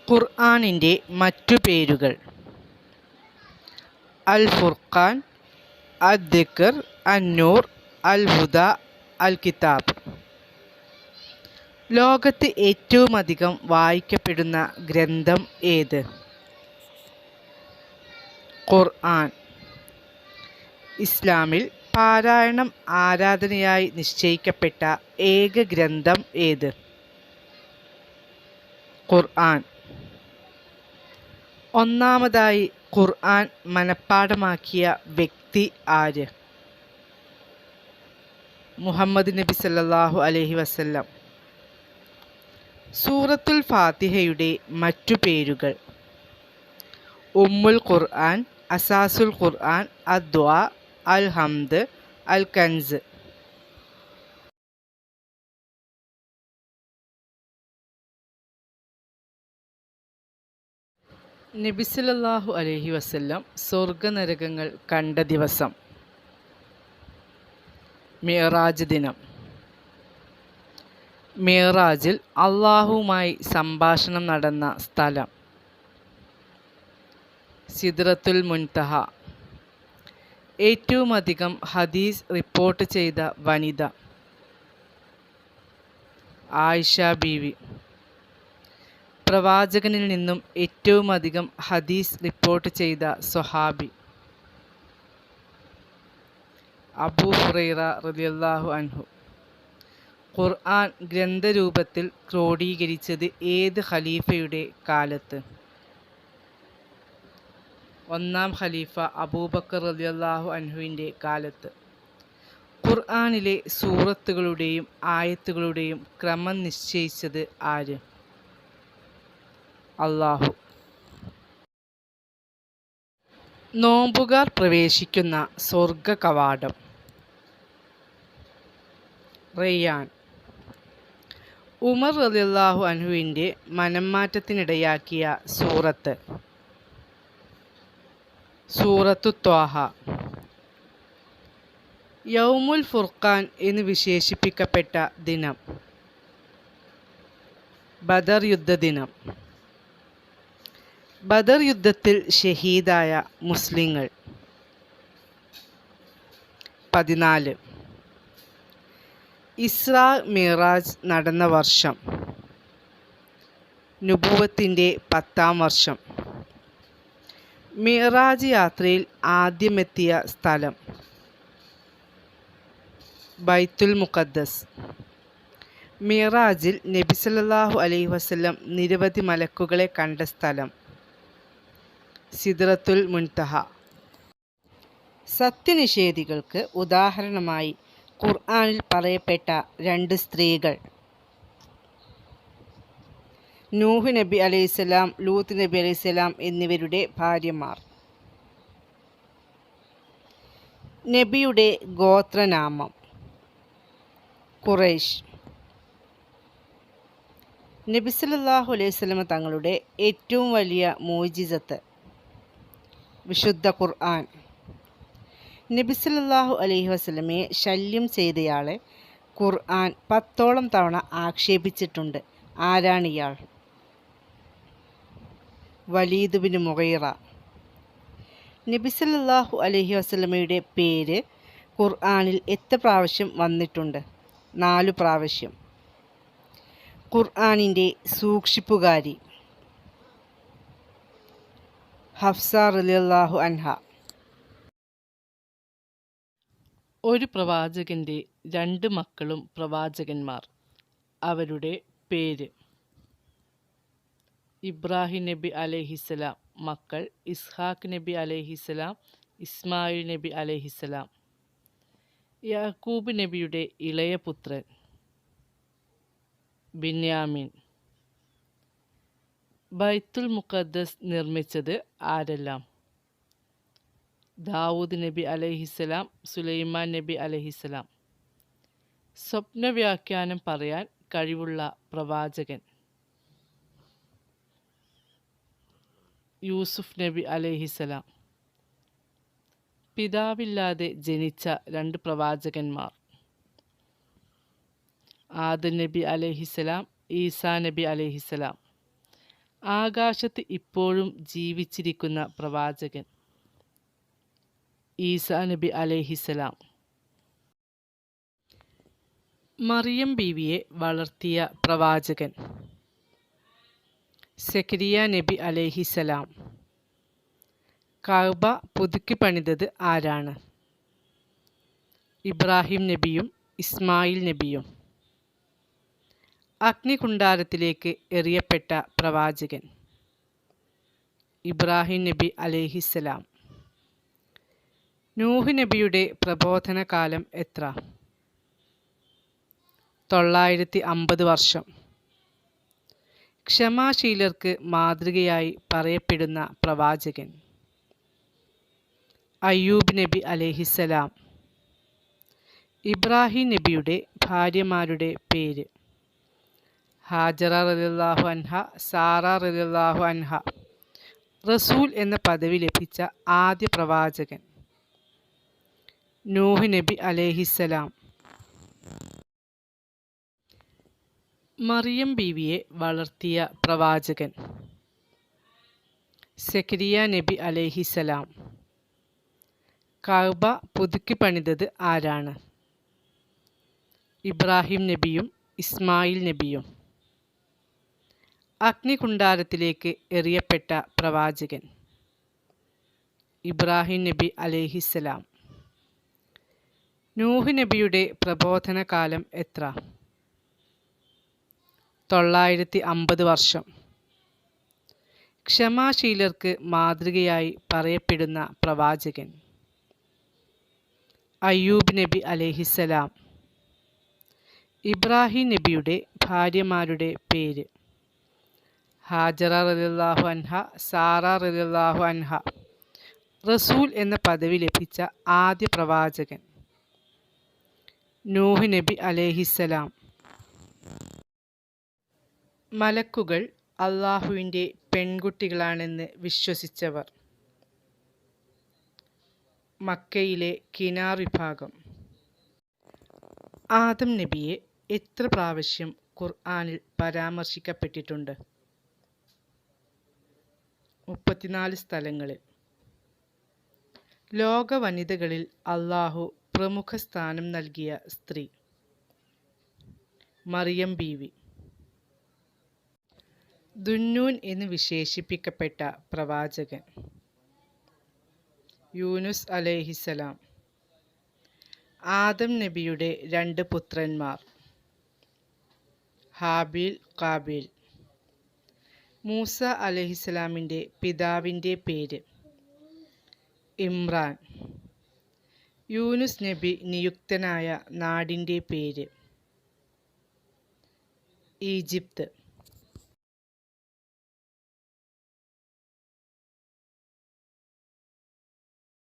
ഖുർആനിൻ്റെ മറ്റു പേരുകൾ: അൽ ഫുർഖാൻ, അദ്ദിക്ർ, അന്നൂർ, അൽ ഹുദ, അൽ കിതാബ്. ലോകത്ത് ഏറ്റവുമധികം വായിക്കപ്പെടുന്ന ഗ്രന്ഥം ഏത്? ഖുർആൻ. ഇസ്ലാമിൽ പാരായണം ആരാധനയായി നിശ്ചയിക്കപ്പെട്ട ഏക ഗ്രന്ഥം ഏത്? ഖുർആൻ. ഒന്നാമതായി ഖുർആൻ മനഃപ്പാഠമാക്കിയ വ്യക്തി ആര്? മുഹമ്മദ് നബി സല്ലല്ലാഹു അലൈഹി വസല്ലം. സൂറത്തുൽ ഫാത്തിഹയുടെ മറ്റു പേരുകൾ: ഉമ്മുൽ ഖുർആൻ, അസാസുൽ ഖുർആൻ, അദ്ദുആ, അൽ ഹംദ്, അൽ കൻസ്. നബി സല്ലല്ലാഹു അലൈഹി വസല്ലം സ്വർഗനരകങ്ങൾ കണ്ട ദിവസം: മിഅ്റാജ് ദിനം. മിഅ്റാജിൽ അല്ലാഹുവുമായി സംഭാഷണം നടന്ന സ്ഥലം: സിദ്റത്തുൽ മുൻതഹ. ഏറ്റവുമധികം ഹദീസ് റിപ്പോർട്ട് ചെയ്ത വനിത: ആയിഷ ബീവി. പ്രവാചകനിൽ നിന്നും ഏറ്റവുമധികം ഹദീസ് റിപ്പോർട്ട് ചെയ്ത സ്വഹാബി: അബൂ ഹുറൈറ റളിയല്ലാഹു അൻഹു. ഖുർആൻ ഗ്രന്ഥരൂപത്തിൽ ക്രോഡീകരിച്ചത് ഏത് ഖലീഫയുടെ കാലത്ത്? ഒന്നാം ഖലീഫ അബൂബക്കർ റളിയല്ലാഹു അൻഹുവിൻ്റെ കാലത്ത്. ഖുർആനിലെ സൂറത്തുകളുടെയും ആയത്തുകളുടെയും ക്രമം നിശ്ചയിച്ചത് ആര്? അല്ലാഹു. നോമ്പുകാർ പ്രവേശിക്കുന്ന സ്വർഗ കവാടം: റയ്യാൻ. ഉമർ റളിയല്ലാഹു അൻഹുവിൻ്റെ മനംമാറ്റത്തിനിടയാക്കിയ സൂറത്ത്: സൂറത്തു ത്വാഹ. യൗമുൽ ഫുർഖാൻ എന്ന് വിശേഷിപ്പിക്കപ്പെട്ട ദിനം: ബദർ യുദ്ധദിനം. ബദർ യുദ്ധത്തിൽ ഷഹീദായ മുസ്ലിങ്ങൾ: 14. ഇസ്രാ മിഅ്റാജ് നടന്ന വർഷം: നുബുവത്തിൻ്റെ 10-ാം വർഷം. മിഅ്റാജ് യാത്രയിൽ ആദ്യമെത്തിയ സ്ഥലം: ബൈത്തുൽ മുഖദ്ദസ്. മിഅ്റാജിൽ നബി സല്ലല്ലാഹു അലൈഹി വസല്ലം നിരവധി മലക്കുകളെ കണ്ട സ്ഥലം: സിദ്റത്തുൽ മുൻതഹ. സത്യനിഷേധികൾക്ക് ഉദാഹരണമായി ഖുർആനിൽ പറയപ്പെട്ട 2 സ്ത്രീകൾ: നൂഹ് നബി അലൈഹിസ്സലാം, ലൂത്ത് നബി അലൈഹിസ്സലാം എന്നിവരുടെ ഭാര്യമാർ. നബിയുടെ ഗോത്രനാമം: ഖുറൈശ്. നബി സല്ലല്ലാഹു അലൈഹി വസല്ലം തങ്ങളുടെ ഏറ്റവും വലിയ മുഅ്ജിസത്ത്: വിശുദ്ധ ഖുർആൻ. നബി സല്ലല്ലാഹു അലൈഹി വസല്ലമയെ ശല്യം ചെയ്തയാളെ ഖുർആൻ 10ഓളം തവണ ആക്ഷേപിച്ചിട്ടുണ്ട്. ആരാണിയാൾ? വലീദ് ബിൻ മുഗീറ. നബി സല്ലല്ലാഹു അലൈഹി വസല്ലമയുടെ പേര് ഖുർആനിൽ എത്ര പ്രാവശ്യം വന്നിട്ടുണ്ട്? 4 പ്രാവശ്യം. ഖുർആനിൻ്റെ സൂക്ഷിപ്പുകാരി: ഹഫ്സ റളിയല്ലാഹു അൻഹ. ഒരു പ്രവാചകൻ്റെ 2 മക്കളും പ്രവാചകന്മാർ. അവരുടെ പേര്: ഇബ്രാഹിം നബി അലൈഹിസ്സലാം. മക്കൾ: ഇസ്ഹാഖ് നബി അലൈഹിസ്സലാം, ഇസ്മായിൽ നബി അലൈഹിസ്സലാം. യാക്കൂബ് നബിയുടെ ഇളയ പുത്രൻ: ബിന്യാമിൻ. ബൈത്തുൽ മുഖദ്ദസ് നിർമ്മിച്ചത് ആരെല്ലാം? ദാവൂദ് നബി അലൈഹിസ്സലാം, സുലൈമാൻ നബി അലൈഹിസ്സലാം. സ്വപ്നവ്യാഖ്യാനം പറയാൻ കഴിവുള്ള പ്രവാചകൻ: യൂസുഫ് നബി അലൈഹിസ്സലാം. പിതാവില്ലാതെ ജനിച്ച 2 പ്രവാചകന്മാർ: ആദം നബി അലൈഹിസ്സലാം, ഈസാ നബി അലൈഹിസ്സലാം. ആകാശത്ത് ഇപ്പോഴും ജീവിച്ചിരിക്കുന്ന പ്രവാചകൻ ഈസാ നബി അലൈഹിസ്സലാം. മറിയം ബീവിയെ വളർത്തിയ പ്രവാചകൻ സക്കരിയ നബി അലൈഹിസ്സലാം. കഅബ പുതുക്കി പണിതത് ആരാണ്? ഇബ്രാഹിം നബിയും ഇസ്മായിൽ നബിയും. അഗ്നികുണ്ഡാരത്തിലേക്ക് എറിയപ്പെട്ട പ്രവാചകൻ ഇബ്രാഹിം നബി അലൈഹിസ്സലാം. നൂഹ് നബിയുടെ പ്രബോധന കാലം എത്ര? 950 വർഷം. ക്ഷമാശീലർക്ക് മാതൃകയായി പറയപ്പെടുന്ന പ്രവാചകൻ അയ്യൂബ് നബി അലൈഹിസ്സലാം. ഇബ്രാഹിം നബിയുടെ ഭാര്യമാരുടെ പേര് ഹാജറ റളിയല്ലാഹു അൻഹ, സാറ റളിയല്ലാഹു അൻഹ. റസൂൽ എന്ന പദവി ലഭിച്ച ആദ്യ പ്രവാചകൻ നൂഹ് നബി അലൈഹിസ്സലാം. മറിയം ബീവിയെ വളർത്തിയ പ്രവാചകൻ സക്കരിയ നബി അലൈഹിസ്സലാം. കഅബ പുതുക്കി പണിതത് ആരാണ്? ഇബ്രാഹിം നബിയും ഇസ്മായിൽ നബിയും. അഗ്നികുണ്ഡാരത്തിലേക്ക് എറിയപ്പെട്ട പ്രവാചകൻ ഇബ്രാഹിം നബി അലൈഹിസ്സലാം. നൂഹ് നബിയുടെ പ്രബോധന കാലം എത്ര? 950 വർഷം. ക്ഷമാശീലർക്ക് മാതൃകയായി പറയപ്പെടുന്ന പ്രവാചകൻ അയ്യൂബ് നബി അലൈഹിസ്സലാം. ഇബ്രാഹിം നബിയുടെ ഭാര്യമാരുടെ പേര് ഹാജറ റളിയല്ലാഹു അൻഹ, സാറ റളിയല്ലാഹു അൻഹ. റസൂൽ എന്ന പദവി ലഭിച്ച ആദ്യ പ്രവാചകൻ നൂഹ് നബി അലൈഹിസ്സലാം. മലക്കുകൾ അള്ളാഹുവിൻ്റെ പെൺകുട്ടികളാണെന്ന് വിശ്വസിച്ചവർ. മക്കയിലെ കിനാർ വിഭാഗം. ആദം നബിയെ എത്ര പ്രാവശ്യം ഖുർആനിൽ പരാമർശിക്കപ്പെട്ടിട്ടുണ്ട്? 34 സ്ഥലങ്ങളിൽ. ലോക വനിതകളിൽ അള്ളാഹു പ്രമുഖ സ്ഥാനം നൽകിയ സ്ത്രീ മറിയം ബീവി. ദുന്നൂൻ എന്ന് വിശേഷിപ്പിക്കപ്പെട്ട പ്രവാചകൻ യൂനുസ് അലൈഹിസ്സലാം. ആദം നബിയുടെ 2 പുത്രന്മാർ ഹാബീൽ, കാബീൽ. മൂസ അലൈഹിസ്സലാമിൻ്റെ പിതാവിൻ്റെ പേര് ഇമ്രാൻ. യൂനുസ് നബി നിയുക്തനായ നാടിൻ്റെ പേര് ഈജിപ്ത്.